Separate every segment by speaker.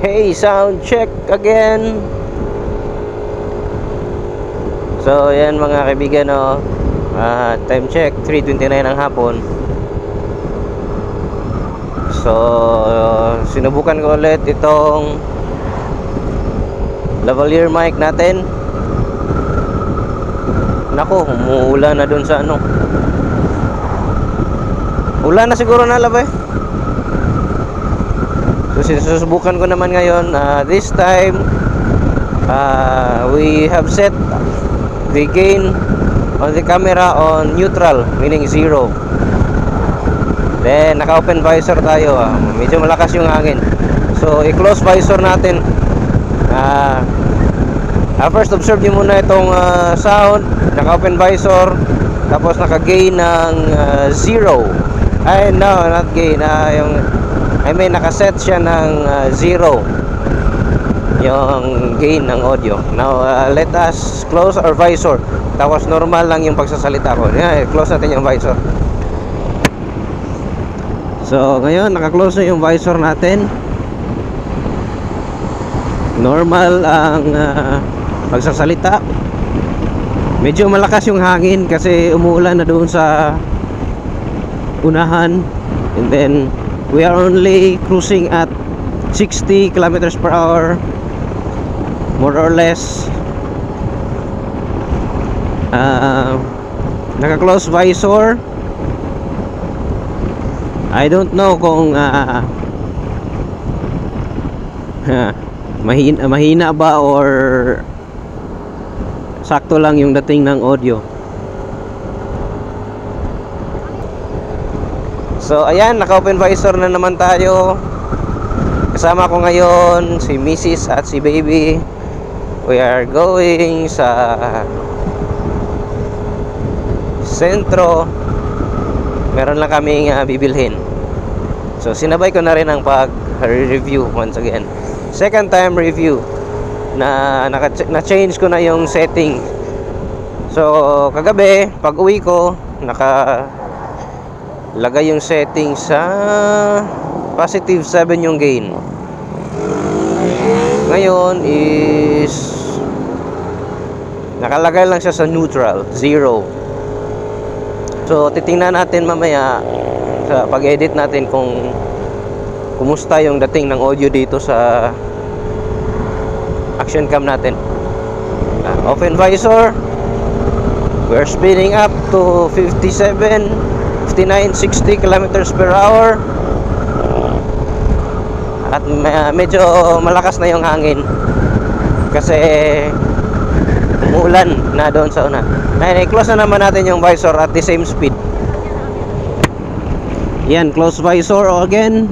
Speaker 1: Hey, sound check again. So, yan mga kaibigan, no? Time check, 3:29 ng hapon. So, sinubukan ko ulit itong lavalier mic natin. Nako, umuulan na dun sa ano. Ulan na siguro na labay. So, sinusubukan ko naman ngayon. This time, we have set the gain on the camera on neutral, meaning 0. Then naka-open visor tayo. Medyo malakas yung hangin. So i-close visor natin. First observe nyo muna itong sound. Naka-open visor. Tapos naka-gain ng 0. Ay no, not gain. Naka-set siya ng 0 yung gain ng audio. Now let us close our visor. Tapos normal lang yung pagsasalita ko. Close natin yung visor. So ngayon naka-close na yung visor natin. Normal ang pagsasalita. Medyo malakas yung hangin kasi umuulan na doon sa unahan. And then we are only cruising at 60 kilometers per hour, more or less. Naka-close visor. I don't know kung mahina ba or sakto lang yung dating ng audio. So ayan, naka-open visor na naman tayo. Kasama ko ngayon si Mrs. at si Baby. We are going sa sentro. Meron lang kaming bibilhin. So sinabay ko na rin ang pag-review once again. Second time review na-change ko na yung setting. So kagabi pag uwi ko lagay yung setting sa positive 7 yung gain. Ngayon is nakalagay lang siya sa neutral 0. So titingnan natin mamaya sa pag-edit natin kung kumusta yung dating ng audio dito sa action cam natin. Open visor. We're speeding up to 57, 59, 60 kilometers per hour. At medyo malakas na yung hangin kasi umuulan na doon sa una. I-close na naman natin yung visor at the same speed. Yan, close visor again.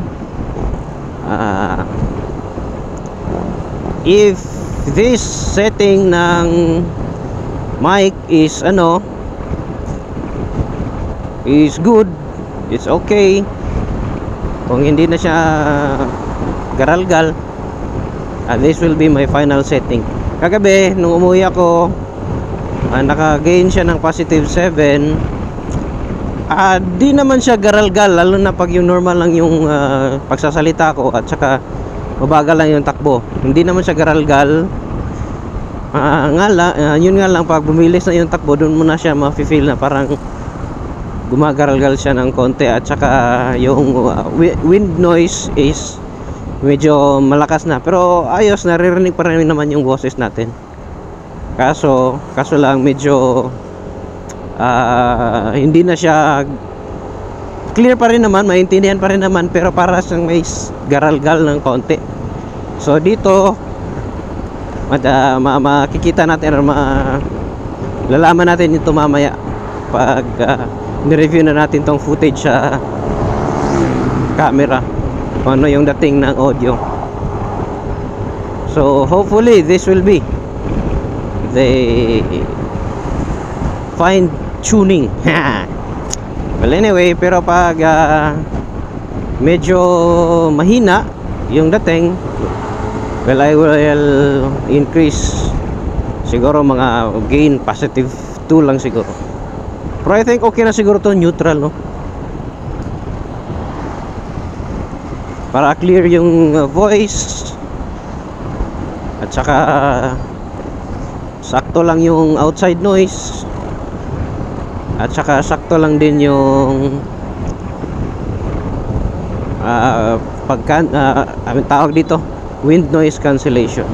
Speaker 1: If this setting ng mic is is good, it's okay. Kung hindi na siya garalgal, this will be my final setting. Kagabi nung umuwi ako, naka-gain siya ng positive 7. Di naman siya garalgal, lalo na pag yung normal lang yung pagsasalita ko at saka mabagal lang yung takbo. Hindi naman siya garalgal. Yun nga lang, pag bumilis na yung takbo, doon mo na siya ma-feel na parang gumagaralgal siya ng konti. At saka yung wind noise is medyo malakas na, pero ayos, naririnig pa rin naman yung boses natin. Kaso lang medyo hindi na siya clear pa rin naman, maintindihan pa rin naman, pero para siyang may garalgal ng konti. So dito makikita natin or lalaman natin ito mamaya pag ni-review na natin tong footage sa camera, ano yung dating ng audio. So hopefully this will be the fine tuning. Well anyway, pero pag medyo mahina yung dating, well I will increase siguro mga gain positive 2 lang siguro. Pero I think okay na siguro to neutral, no? Para clear yung voice At saka sakto lang yung outside noise. At saka sakto lang din yung tawag dito, wind noise cancellation.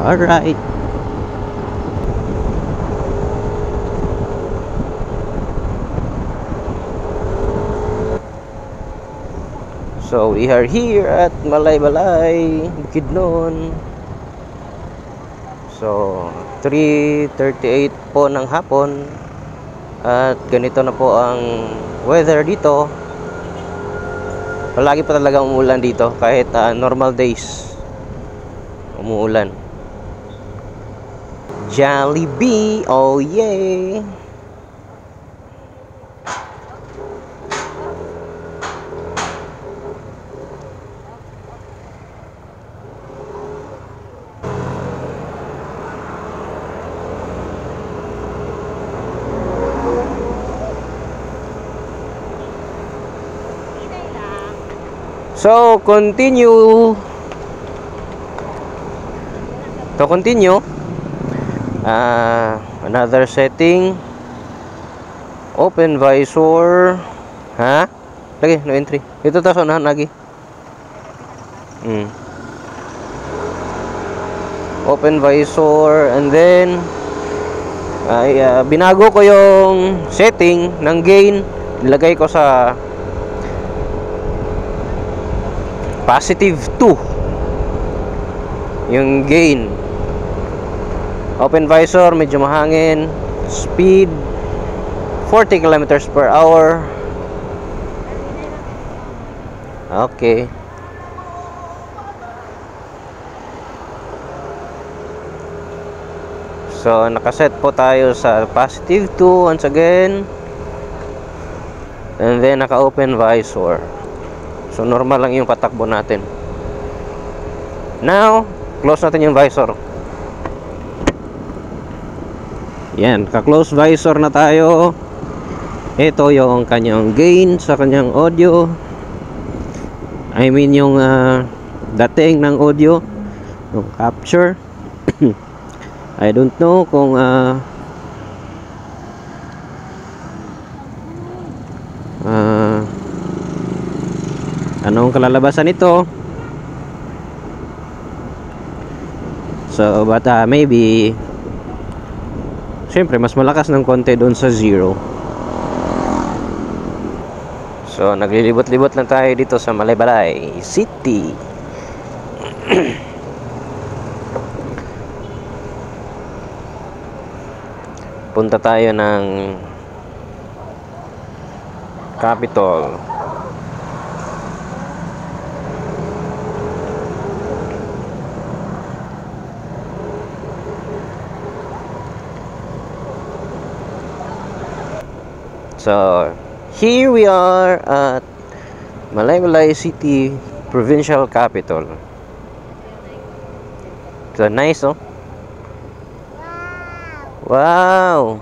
Speaker 1: Alright. So we are here at Malaybalay, Bukidnon. So 3:38 po ng hapon. At ganito na po ang weather dito. Palagi pa talaga umuulan dito, kahit normal days umuulan. Jollibee, oh yeah. So, continue. To continue, another setting. Open visor. Ha? Lagi, no entry. Ito ta sa unahan lagi. Open visor, and then binago ko yung setting ng gain. Nilagay ko sa positive 2 yung gain. Open visor, medyo mahangin. Speed 40 kilometers per hour. Okay. So nakaset po tayo sa positive 2 once again. And then naka open visor. So normal lang yung patakbo natin. Now, close natin yung visor. Yan, ka-close visor na tayo. Ito yung kanyang gain sa kanyang audio. I mean yung dating ng audio, yung capture. I don't know kung anong kalalabasan nito. So but maybe syempre mas malakas ng konti doon sa 0. So naglilibot-libot lang tayo dito sa Malaybalay City. Punta tayo ng Capitol. So, here we are at Malaybalay City Provincial Capital. So, nice, oh? Wow!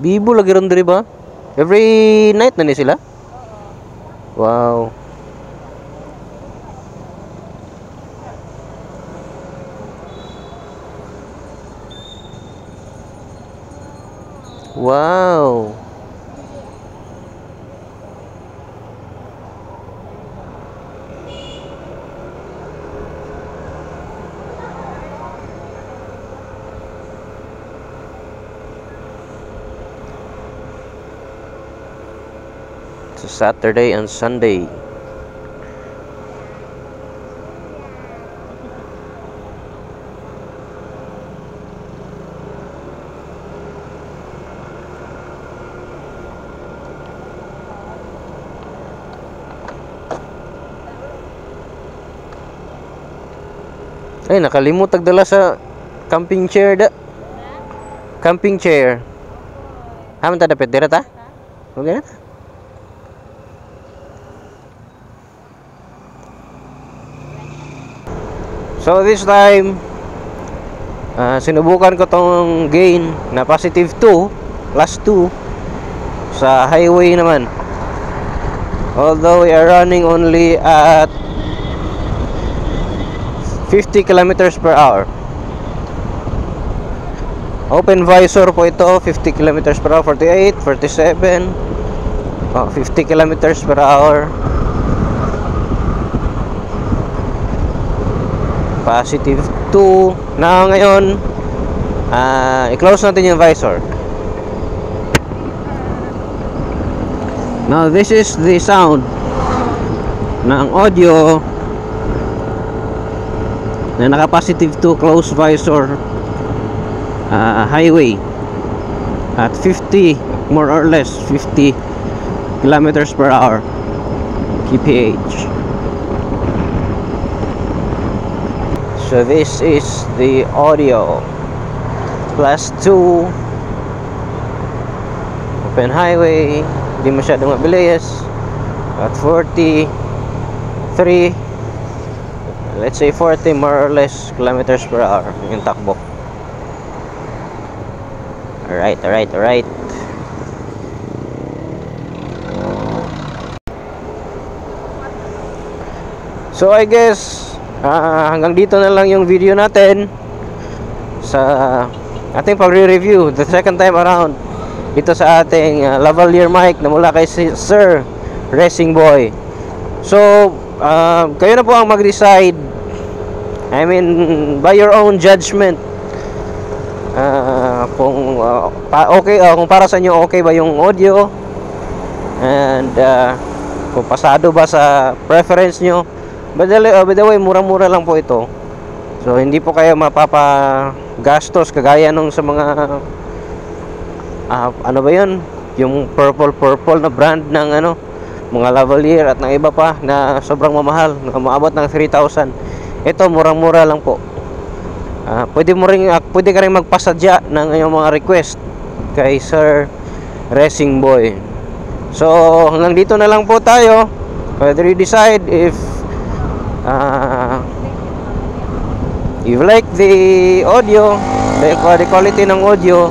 Speaker 1: Bibo lagi ron diri ba? Every night na ni sila? Wow. Wow. It's a Saturday and Sunday. Ay, nakalimut tagdala sa camping chair da. Camping chair. Haman ta dapat dira ta? Okay na ta. So this time Sinubukan ko tong gain na positive 2 plus 2 sa highway naman, although we are running only at 50 kilometers per hour. Open visor po ito, 50 kilometers per hour, 48, 47, 50 kilometers per hour. Positive 2. Na ngayon, i-close natin yung visor. Now this is the sound ng audio na naka positive 2 close visor, highway at 50, more or less 50 kilometers per hour kph. So this is the audio plus 2 open highway, hindi masyadong mabilis at 43, let's say 40 more or less kilometers per hour yung takbo. Alright. So I guess hanggang dito na lang yung video natin sa ating pagre-review the second time around dito sa ating lavalier mic na mula kay Sir Racing Boy. So kayo na po ang mag-decide, I mean by your own judgment, kung okay, kung para sa inyo okay ba yung audio, and kung pasado ba sa preference nyo. By the way, mura-mura lang po ito. So hindi po kayo mapapagastos kagaya nung sa mga ano ba yun, yung purple na brand ng mga lavalier at ng iba pa na sobrang mamahal, umaabot ng 3,000. Ito murang-mura lang po. Pwede ka rin magpasadya ng iyong mga request kay Sir Racing Boy. So hanggang dito na lang po tayo. Whether you decide if you like the audio, the quality ng audio,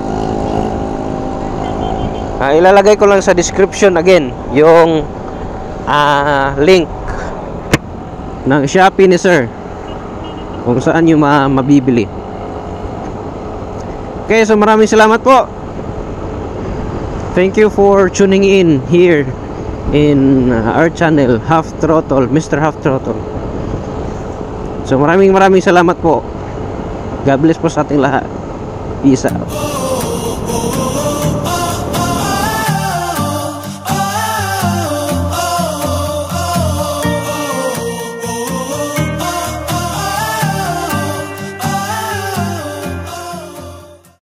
Speaker 1: ilalagay ko lang sa description again yung link ng Shopee ni Sir kung saan nyo mabibili. Okay, so maraming salamat po. Thank you for tuning in here in our channel, Half Throttle, Mr. Half Throttle. So maraming salamat po. God bless po sa ating lahat. Peace out.